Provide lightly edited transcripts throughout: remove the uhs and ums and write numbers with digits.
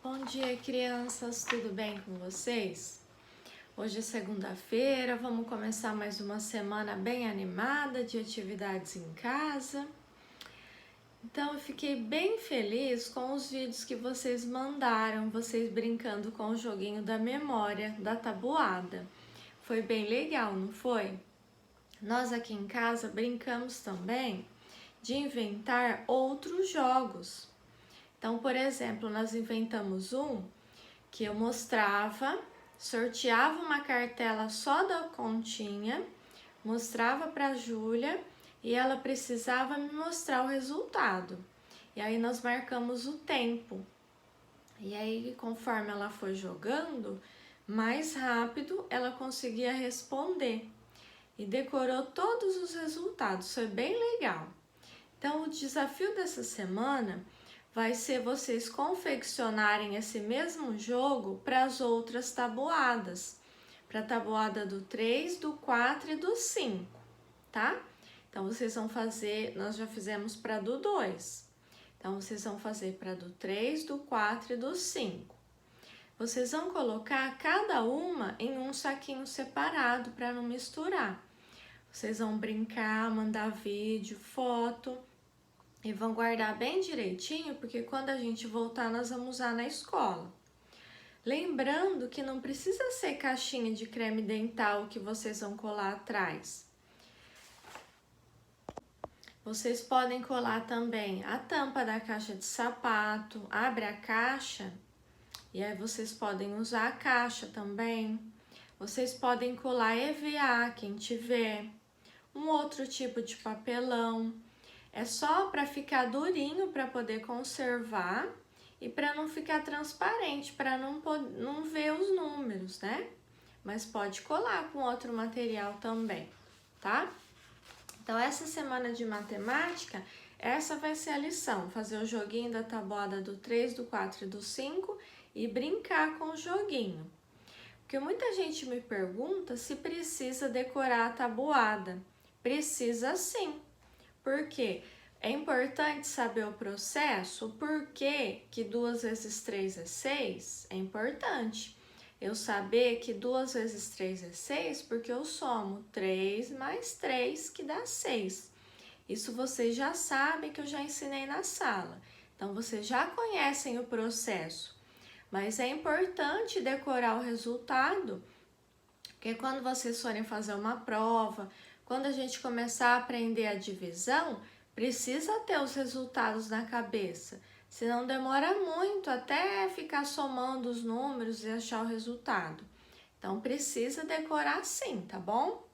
Bom dia, crianças, tudo bem com vocês? Hoje é segunda-feira, vamos começar mais uma semana bem animada de atividades em casa. Então, eu fiquei bem feliz com os vídeos que vocês mandaram, vocês brincando com o joguinho da memória, da tabuada. Foi bem legal, não foi? Nós aqui em casa brincamos também de inventar outros jogos. Então, por exemplo, nós inventamos um que eu mostrava, sorteava uma cartela só da continha, mostrava para a Júlia e ela precisava me mostrar o resultado. E aí nós marcamos o tempo. E aí, conforme ela foi jogando, mais rápido ela conseguia responder. E decorou todos os resultados, foi bem legal. Então, o desafio dessa semana vai ser vocês confeccionarem esse mesmo jogo para as outras tabuadas, para a tabuada do 3, do 4 e do 5, tá? Então, vocês vão fazer, nós já fizemos para do 2, então vocês vão fazer para do 3, do 4 e do 5. Vocês vão colocar cada uma em um saquinho separado para não misturar. Vocês vão brincar, mandar vídeo, foto, e vão guardar bem direitinho, porque quando a gente voltar nós vamos usar na escola. Lembrando que não precisa ser caixinha de creme dental que vocês vão colar atrás. Vocês podem colar também a tampa da caixa de sapato, abre a caixa e aí vocês podem usar a caixa também. Vocês podem colar EVA, quem tiver, um outro tipo de papelão. É só para ficar durinho, para poder conservar e para não ficar transparente, para não ver os números, né? Mas pode colar com outro material também, tá? Então, essa semana de matemática, essa vai ser a lição. Fazer o joguinho da tabuada do 3, do 4 e do 5 e brincar com o joguinho. Porque muita gente me pergunta se precisa decorar a tabuada. Precisa sim. Por quê? É importante saber o processo, o porquê que 2 vezes 3 é 6, é importante. Eu saber que 2 vezes 3 é 6, porque eu somo 3 mais 3, que dá 6. Isso vocês já sabem que eu já ensinei na sala. Então, vocês já conhecem o processo. Mas é importante decorar o resultado, porque quando vocês forem fazer uma prova, quando a gente começar a aprender a divisão, precisa ter os resultados na cabeça, senão demora muito até ficar somando os números e achar o resultado. Então, precisa decorar sim, tá bom?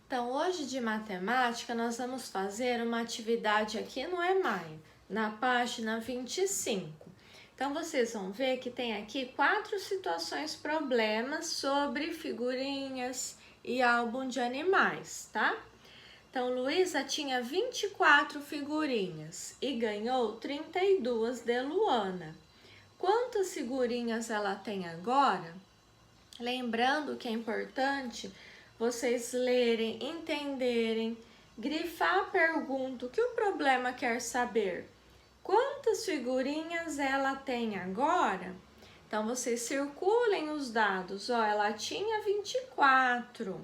Então, hoje de matemática, nós vamos fazer uma atividade aqui no Emaio, na página 25. Então, vocês vão ver que tem aqui 4 situações problemas sobre figurinhas e álbum de animais, tá? Então, Luísa tinha 24 figurinhas e ganhou 32 de Luana. Quantas figurinhas ela tem agora? Lembrando que é importante vocês lerem, entenderem, grifar a pergunta, o que o problema quer saber? Quantas figurinhas ela tem agora? Então, vocês circulem os dados. Ó, ela tinha 24.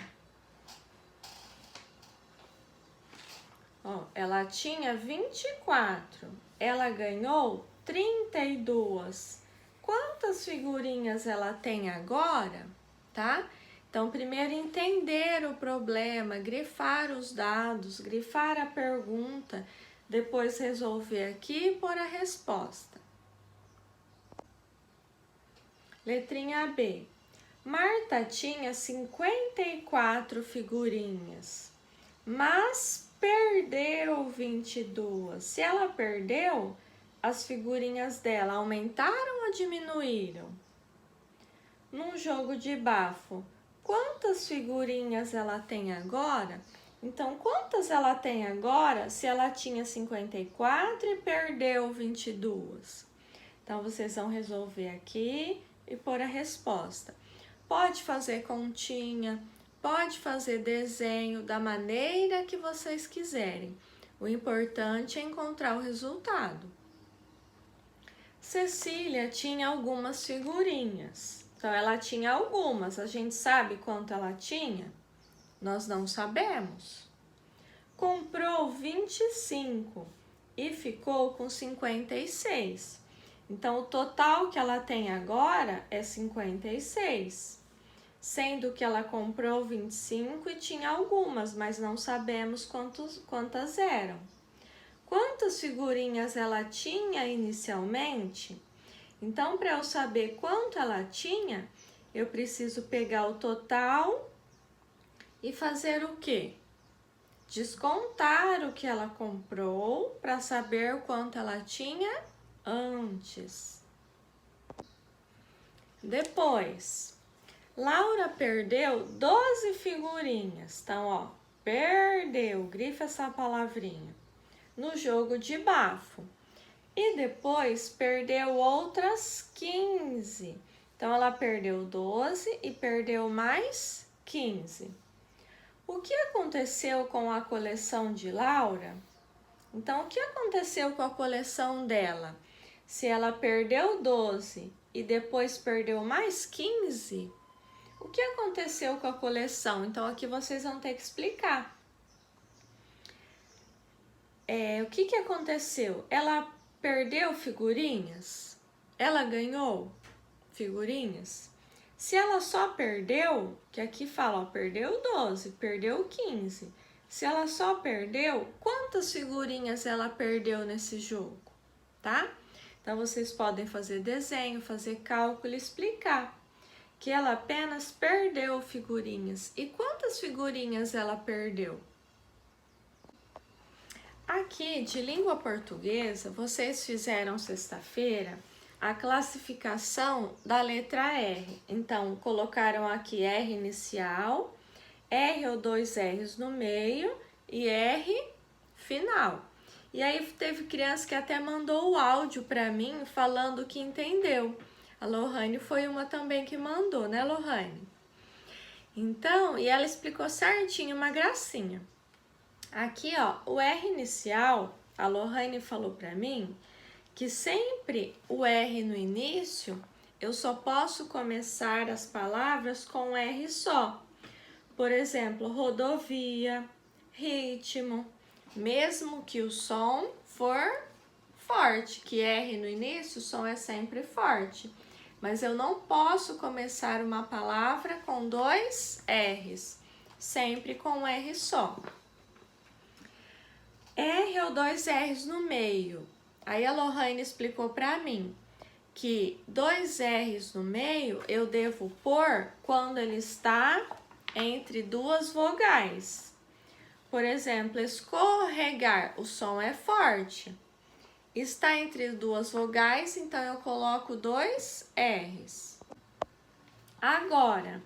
Ó, ela tinha 24. Ela ganhou 32. Quantas figurinhas ela tem agora? Tá? Então, primeiro entender o problema, grifar os dados, grifar a pergunta, depois resolver aqui e pôr a resposta. Letrinha B. Marta tinha 54 figurinhas, mas perdeu 22. Se ela perdeu, as figurinhas dela aumentaram ou diminuíram? Num jogo de bafo, quantas figurinhas ela tem agora? Então, quantas ela tem agora se ela tinha 54 e perdeu 22? Então, vocês vão resolver aqui e pôr a resposta. Pode fazer continha, pode fazer desenho da maneira que vocês quiserem. O importante é encontrar o resultado. Cecília tinha algumas figurinhas. Então, ela tinha algumas. A gente sabe quanto ela tinha? Nós não sabemos. Comprou 25 e ficou com 56. Então, o total que ela tem agora é 56. Sendo que ela comprou 25 e tinha algumas, mas não sabemos quantas eram. Quantas figurinhas ela tinha inicialmente? Então, para eu saber quanto ela tinha, eu preciso pegar o total e fazer o quê? Descontar o que ela comprou para saber o quanto ela tinha antes. Depois, Laura perdeu 12 figurinhas. Então, ó, perdeu, grifa essa palavrinha, no jogo de bafo. E depois perdeu outras 15. Então, ela perdeu 12 e perdeu mais 15. O que aconteceu com a coleção de Laura? Então, o que aconteceu com a coleção dela? Se ela perdeu 12 e depois perdeu mais 15, o que aconteceu com a coleção? Então, aqui vocês vão ter que explicar. O que aconteceu? Ela perdeu figurinhas? Ela ganhou figurinhas? Se ela só perdeu, que aqui fala, ó, perdeu 12, perdeu 15. Se ela só perdeu, quantas figurinhas ela perdeu nesse jogo, tá? Então, vocês podem fazer desenho, fazer cálculo e explicar que ela apenas perdeu figurinhas. E quantas figurinhas ela perdeu? Aqui, de língua portuguesa, vocês fizeram sexta-feira a classificação da letra R. Então, colocaram aqui R inicial, R ou dois R's no meio e R final. E aí teve criança que até mandou o áudio para mim falando que entendeu. A Lohane foi uma também que mandou, né, Lohane? Então, e ela explicou certinho, uma gracinha. Aqui, ó, o R inicial, a Lohane falou para mim que sempre o R no início, eu só posso começar as palavras com R só. Por exemplo, rodovia, ritmo, mesmo que o som for forte, que R no início, o som é sempre forte. Mas eu não posso começar uma palavra com dois R's, sempre com um R só. R ou dois R's no meio. Aí a Lohane explicou para mim que dois R's no meio eu devo pôr quando ele está entre duas vogais. Por exemplo, escorregar, o som é forte. Está entre duas vogais, então eu coloco dois R's. Agora,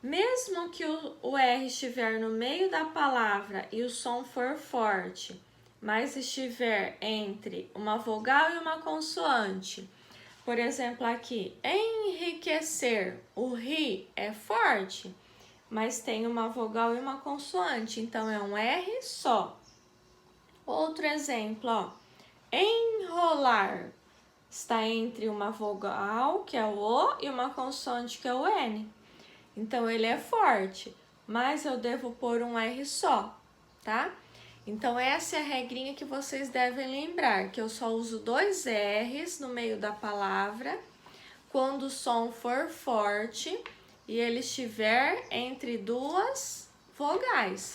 mesmo que o R estiver no meio da palavra e o som for forte, mas estiver entre uma vogal e uma consoante, por exemplo, aqui, enriquecer, o ri é forte, mas tem uma vogal e uma consoante, então é um R só. Outro exemplo, ó, enrolar, está entre uma vogal, que é o O, e uma consoante, que é o N. Então, ele é forte, mas eu devo pôr um R só, tá? Então, essa é a regrinha que vocês devem lembrar, que eu só uso dois R's no meio da palavra quando o som for forte e ele estiver entre duas vogais.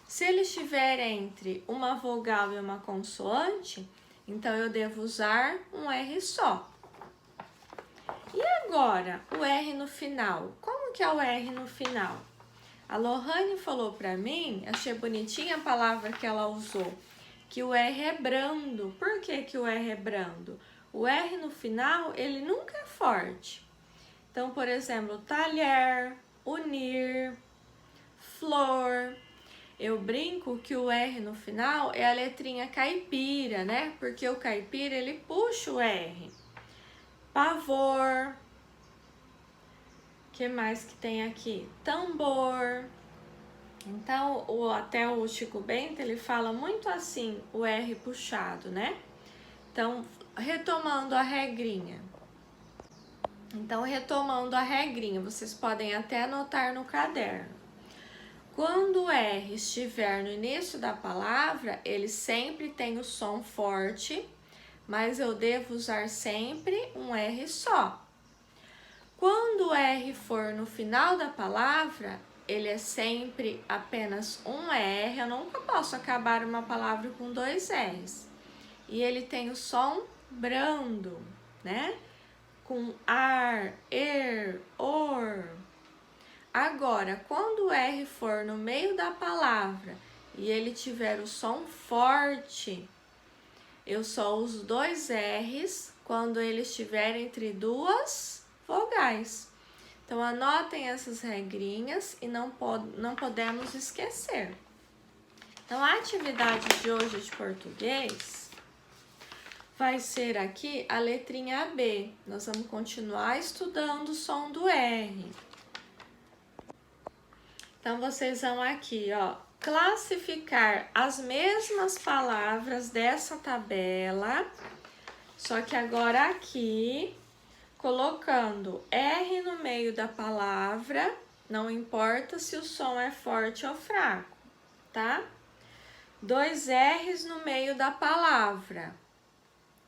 Se ele estiver entre uma vogal e uma consoante, então eu devo usar um R só. E agora, o R no final? Como que é o R no final? A Lohane falou para mim, achei bonitinha a palavra que ela usou, que o R é brando. Por que que o R é brando? O R no final, ele nunca é forte. Então, por exemplo, talher, unir, flor. Eu brinco que o R no final é a letrinha caipira, né? Porque o caipira, ele puxa o R. Pavor. Que mais que tem aqui? Tambor. Então, até o Chico Bento, ele fala muito assim, o R puxado, né? Então, retomando a regrinha. Então, retomando a regrinha, vocês podem até anotar no caderno. Quando o R estiver no início da palavra, ele sempre tem o som forte, mas eu devo usar sempre um R só. Quando o R for no final da palavra, ele é sempre apenas um R, eu nunca posso acabar uma palavra com dois R's. E ele tem o som brando, né? Com ar, or. Agora, quando o R for no meio da palavra e ele tiver o som forte, eu só uso dois R's quando ele estiver entre duas vogais. Então, anotem essas regrinhas e não podemos esquecer. Então, a atividade de hoje de português vai ser aqui a letrinha B. Nós vamos continuar estudando o som do R. Então, vocês vão aqui, ó, classificar as mesmas palavras dessa tabela, só que agora aqui, colocando R no meio da palavra, não importa se o som é forte ou fraco, tá? Dois R's no meio da palavra,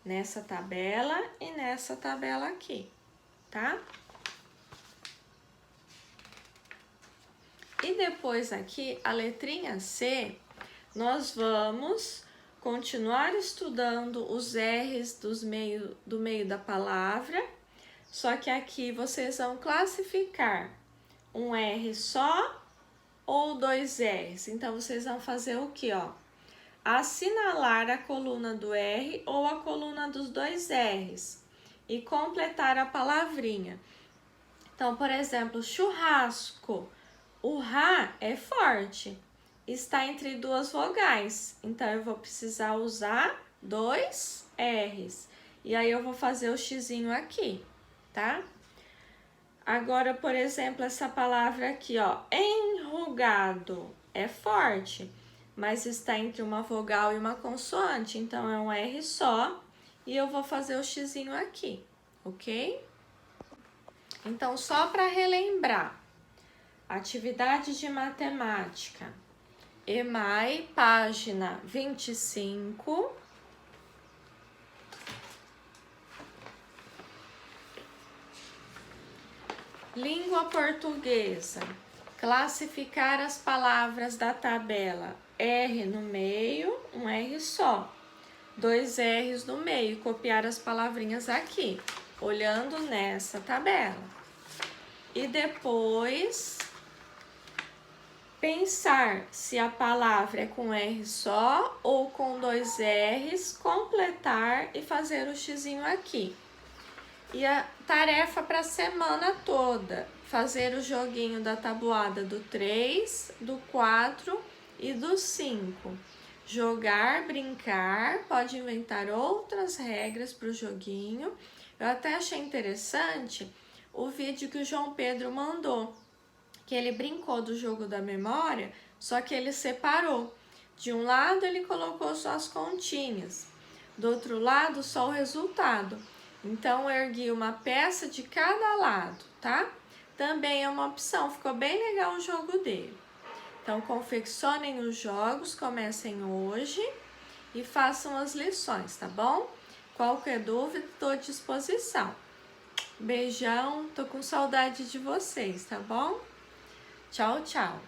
nessa tabela e nessa tabela aqui, tá? E depois aqui, a letrinha C, nós vamos continuar estudando os R's do meio da palavra, só que aqui vocês vão classificar um R só ou dois R's. Então, vocês vão fazer o que, ó? Assinalar a coluna do R ou a coluna dos dois R's e completar a palavrinha. Então, por exemplo, churrasco. O Rá é forte, está entre duas vogais, então eu vou precisar usar dois R's. E aí eu vou fazer o xizinho aqui, tá? Agora, por exemplo, essa palavra aqui, ó, enrugado, é forte, mas está entre uma vogal e uma consoante, então é um R só, e eu vou fazer o xizinho aqui, ok? Então, só para relembrar, atividade de matemática, EMAI, página 25. Língua portuguesa, classificar as palavras da tabela, R no meio, um R só, dois R's no meio, copiar as palavrinhas aqui, olhando nessa tabela. E depois pensar se a palavra é com R só ou com dois R's, completar e fazer o xizinho aqui. E a tarefa para a semana toda, fazer o joguinho da tabuada do 3, do 4 e do 5. Jogar, brincar, pode inventar outras regras para o joguinho. Eu até achei interessante o vídeo que o João Pedro mandou, que ele brincou do jogo da memória, só que ele separou. De um lado ele colocou só as continhas, do outro lado só o resultado. Então, eu ergui uma peça de cada lado, tá? Também é uma opção, ficou bem legal o jogo dele. Então, confeccionem os jogos, comecem hoje e façam as lições, tá bom? Qualquer dúvida, estou à disposição. Beijão, tô com saudade de vocês, tá bom? Tchau, tchau!